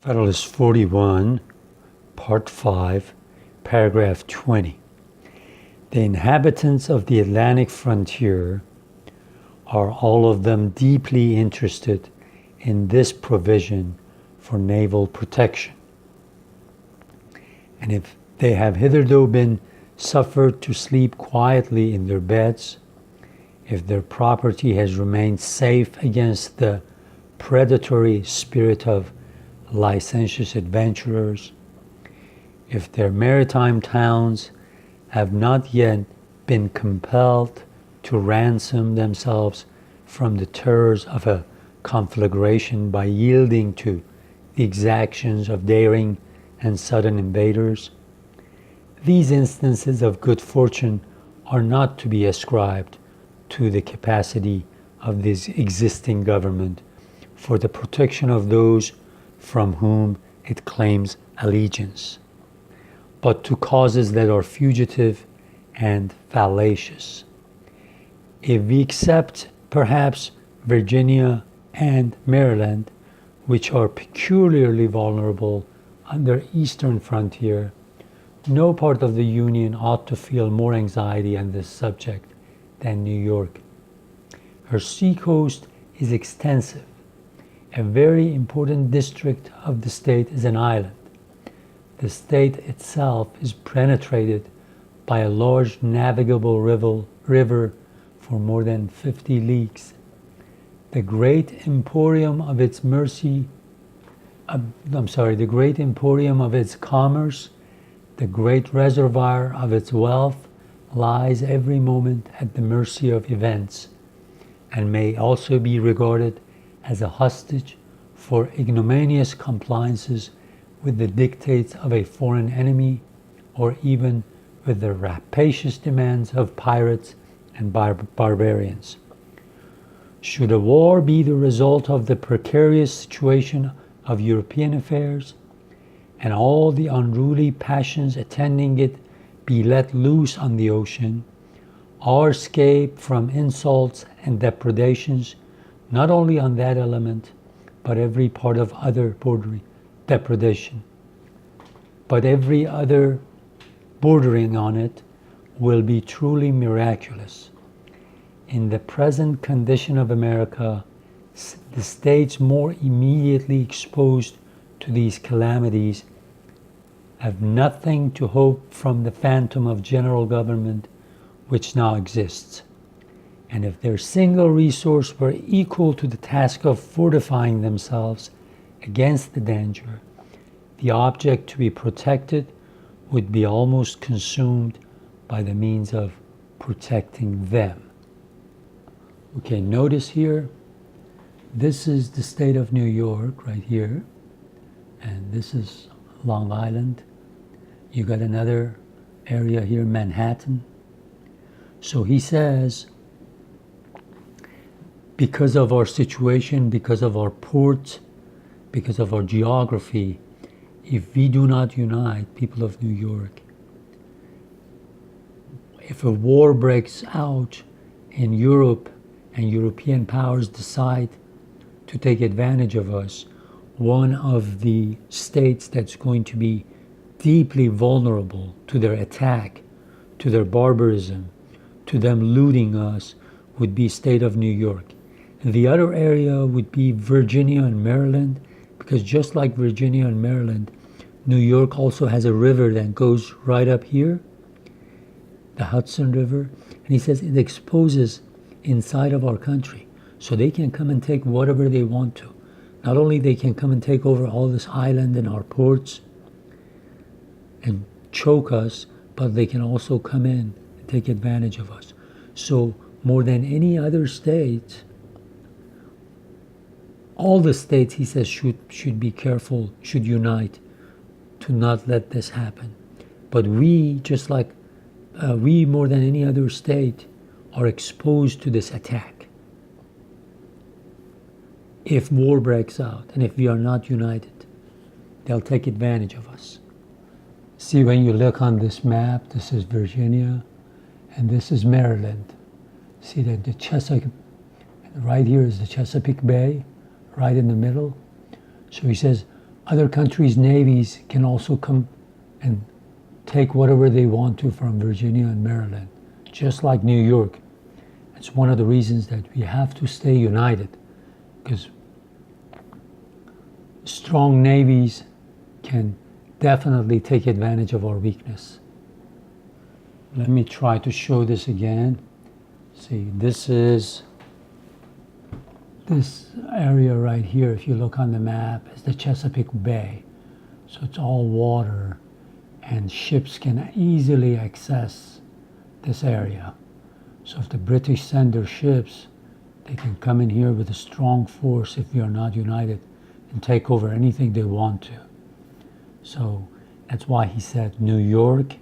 Federalist 41, Part 5, Paragraph 20. The inhabitants of the Atlantic frontier are all of them deeply interested in this provision for naval protection. And if they have hitherto been suffered to sleep quietly in their beds, if their property has remained safe against the predatory spirit of licentious adventurers, if their maritime towns have not yet been compelled to ransom themselves from the terrors of a conflagration by yielding to the exactions of daring and sudden invaders, these instances of good fortune are not to be ascribed to the capacity of this existing government for the protection of those from whom it claims allegiance, but to causes that are fugitive and fallacious. If we accept perhaps Virginia and Maryland, which are peculiarly vulnerable on their eastern frontier, no part of the Union ought to feel more anxiety on this subject than New York. Her seacoast is extensive. A very important district of the state is an island. The state itself is penetrated by a large navigable river for more than 50 leagues. The great emporium of its the great emporium of its commerce, the great reservoir of its wealth, lies every moment at the mercy of events, and may also be regarded as a hostage for ignominious compliances with the dictates of a foreign enemy, or even with the rapacious demands of pirates and barbarians. Should a war be the result of the precarious situation of European affairs, and all the unruly passions attending it be let loose on the ocean, our escape from insults and depredations, not only on that element, but every part of other bordering depredation, but every other bordering on it, will be truly miraculous. In the present condition of America, the states more immediately exposed to these calamities have nothing to hope from the phantom of general government which now exists. And if their single resource were equal to the task of fortifying themselves against the danger, the object to be protected would be almost consumed by the means of protecting them. Okay, notice here, this is the state of New York right here, and this is Long Island. You got another area here, Manhattan. So he says, because of our situation, because of our port, because of our geography, if we do not unite, people of New York, if a war breaks out in Europe and European powers decide to take advantage of us, one of the states that's going to be deeply vulnerable to their attack, to their barbarism, to them looting us, would be state of New York. And the other area would be Virginia and Maryland, because just like Virginia and Maryland, New York also has a river that goes right up here, the Hudson River, and he says it exposes inside of our country, so they can come and take whatever they want to. Not only they can come and take over all this island and our ports and choke us, but they can also come in and take advantage of us. So more than any other state, all the states, he says, should be careful, should unite to not let this happen. But we, just like we more than any other state, are exposed to this attack. If war breaks out and if we are not united, they'll take advantage of us. See, when you look on this map, this is Virginia and this is Maryland. See that the Chesapeake, right here is the Chesapeake Bay, right in the middle. So he says, other countries' navies can also come and take whatever they want to from Virginia and Maryland, just like New York. It's one of the reasons that we have to stay united, because strong navies can definitely take advantage of our weakness. Let me try to show this again. See, this is this area right here, if you look on the map, is the Chesapeake Bay. So it's all water, and ships can easily access this area. So if the British send their ships, they can come in here with a strong force if we are not united and take over anything they want to. So that's why he said New York,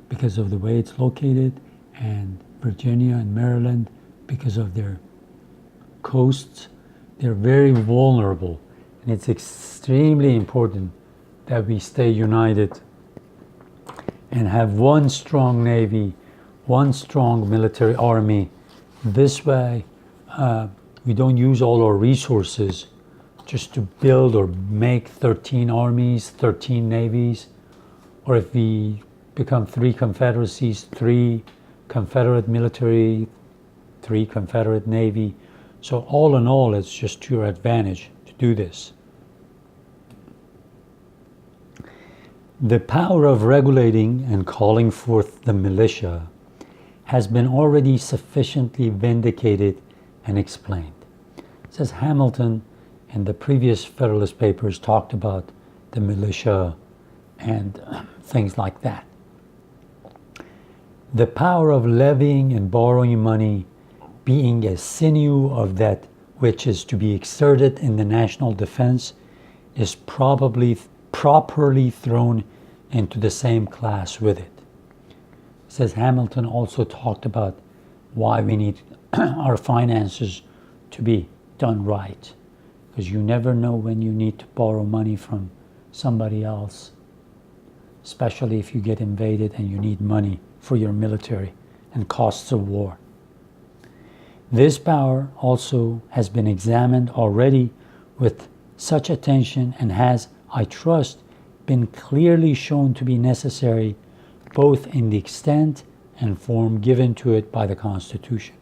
because of the way it's located, and Virginia and Maryland, because of their coasts, they're very vulnerable. And it's extremely important that we stay united and have one strong navy, one strong military army. This way, we don't use all our resources just to build or make 13 armies, 13 navies, or if we become 3 confederacies, 3 Confederate military, 3 Confederate navy. So all in all, it's just to your advantage to do this. The power of regulating and calling forth the militia has been already sufficiently vindicated and explained. Says Hamilton in the previous Federalist Papers talked about the militia and things like that. The power of levying and borrowing money being a sinew of that which is to be exerted in the national defense is properly thrown into the same class with it. Says Hamilton also talked about why we need our finances to be done right, because you never know when you need to borrow money from somebody else, especially if you get invaded and you need money for your military and costs of war. This power also has been examined already with such attention and has, I trust, been clearly shown to be necessary both in the extent and form given to it by the Constitution.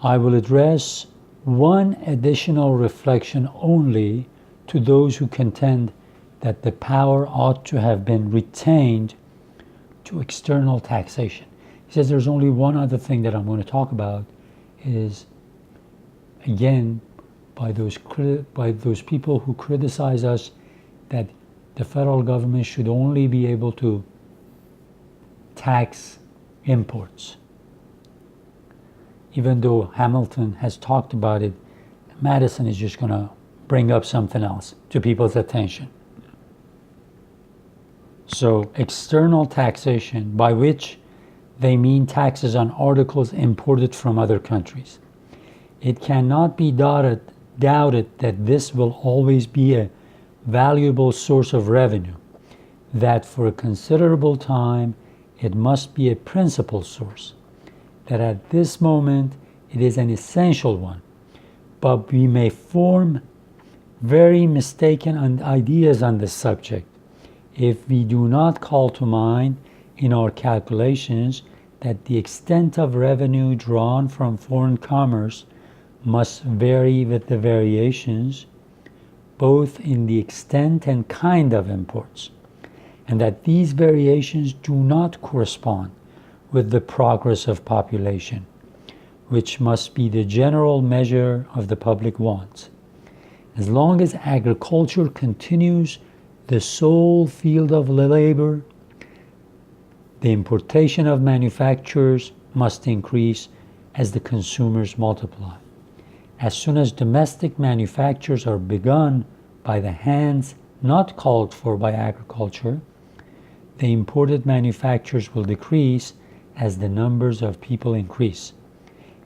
I will address one additional reflection only to those who contend that the power ought to have been retained to external taxation. He says there's only one other thing that I'm going to talk about, is again by those people who criticize us that the federal government should only be able to tax imports. Even though Hamilton has talked about it, Madison is just going to bring up something else to people's attention. So external taxation, by which they mean taxes on articles imported from other countries. It cannot be doubted that this will always be a valuable source of revenue, that for a considerable time it must be a principal source, that at this moment it is an essential one, but we may form very mistaken ideas on this subject if we do not call to mind in our calculations that the extent of revenue drawn from foreign commerce must vary with the variations both in the extent and kind of imports, and that these variations do not correspond with the progress of population, which must be the general measure of the public wants. As long as agriculture continues the sole field of labor, the importation of manufactures must increase as the consumers multiply. As soon as domestic manufactures are begun by the hands not called for by agriculture, the imported manufactures will decrease as the numbers of people increase.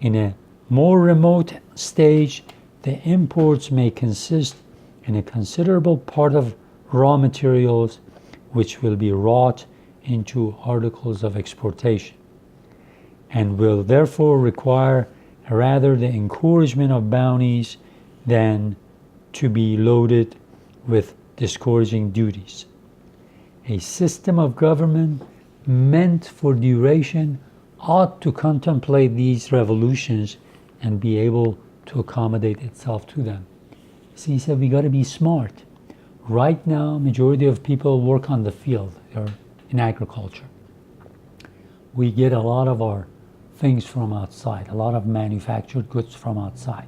In a more remote stage, the imports may consist in a considerable part of raw materials which will be wrought into articles of exportation, and will therefore require rather the encouragement of bounties than to be loaded with discouraging duties. A system of government meant for duration ought to contemplate these revolutions and be able to accommodate itself to them. See, he said we got to be smart. Right now, majority of people work on the field. They're in agriculture. We get a lot of our things from outside, a lot of manufactured goods from outside.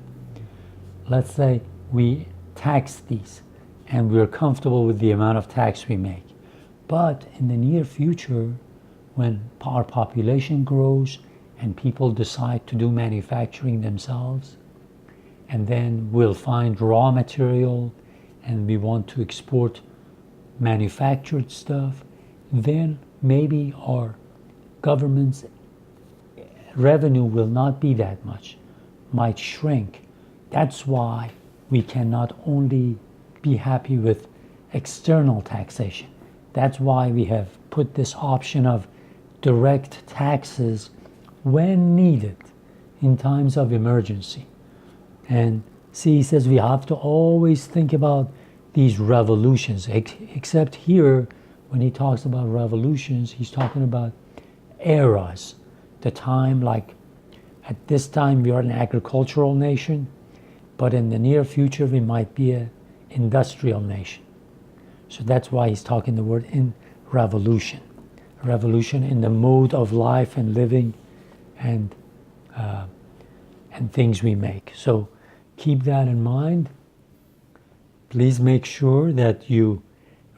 Let's say we tax these and we're comfortable with the amount of tax we make. But in the near future, when our population grows and people decide to do manufacturing themselves, and then we'll find raw material and we want to export manufactured stuff, then maybe our government's revenue will not be that much, might shrink. That's why we cannot only be happy with external taxation. That's why we have put this option of direct taxes when needed in times of emergency. And see, he says we have to always think about these revolutions, except here, when he talks about revolutions, he's talking about eras. The time, like at this time, we are an agricultural nation, but in the near future, we might be an industrial nation. So that's why he's talking the word in revolution. Revolution in the mode of life and living and things we make. So keep that in mind. Please make sure that you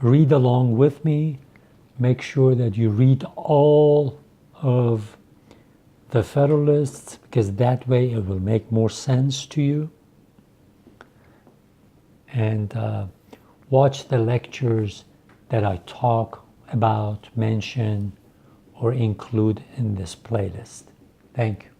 read along with me. Make sure that you read all of the Federalists, because that way it will make more sense to you. And watch the lectures that I talk about, mention, or include in this playlist. Thank you.